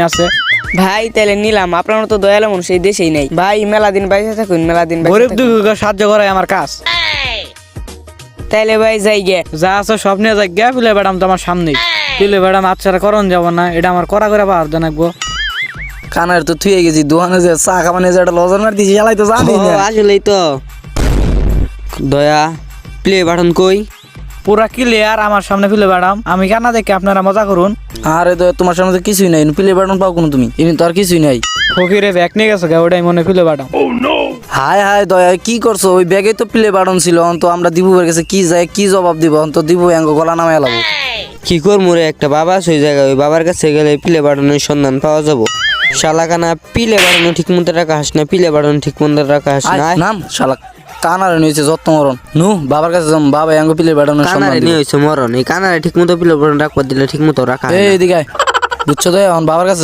আছে। ভাই তাহলে নিলাম, আপনার তো দয়ালু মানুষ এই দেশেই নাই ভাই। মেলা দিন বাইসে থাকুন, মেলা দিন বাইসে গরিব থাকুন। দুঃখীকে সাহায্য করাই আমার কাজ। তাইলে ভাই যাই গে। যা আছে সব নিয়ে যাই গিয়া, পিলে ম্যাডাম তো আমার সামনেই। পিলে ম্যাডাম আচ্ছারা করণ যাব না, এটা আমার করা করে পাওয়ার জানাকবো। কানার তো থুয়ে গেছি দোকানে যে চা খাবানে যে একটা লজন মার দিছি এলাই তো জানি না। আসলেই তো দয়া প্লে বাটন কই? পুরা ক্লিয়ার আমার সামনে পিলে ম্যাডাম। আমি কানা দেখে আপনারা মজা করুন। আরে তো তোমার সামনে তো কিছুই নাই, প্লে বাটন পাও কোনো তুমি, ইনি তো আর কিছুই নাই। ফকিরে ব্যাগ নিয়ে গেছে গা, ওটাই মনে পিলে ম্যাডাম। হায় হায় দয়া কি করছো? ওই ব্যাগে তো প্লে বাটন ছিল, তো আমরা দিবুর কাছে কি যায় কি জবাব দিব? তো দিবু এঙ্গ গলা নামে এলাবো। কি করবো রে, একটা বাবা আছে ওই জায়গায়, ওই বাবার কাছে গেলে প্লে বাটনের সন্ধান পাওয়া যাবো। শালাকানা পিলে বাটন ঠিক মতো রাখা হাস না, পিলে বাটন ঠিক মতো রাখা হাস না। নাম শালা কানার নিয়েছে যত্ন মরণ। নু বাবার কাছে যাম, বাবা এঙ্গ প্লে বাটনের সন্ধান কানারে দিবে। নিয়ে হয়েছে মরণ, এই কানারে ঠিক মতো পিলে বাটন রাখবার দিলে ঠিক মতো রাখা হয় না। এই এদিকে আয়। বুঝছো তো এখন বাবার কাছে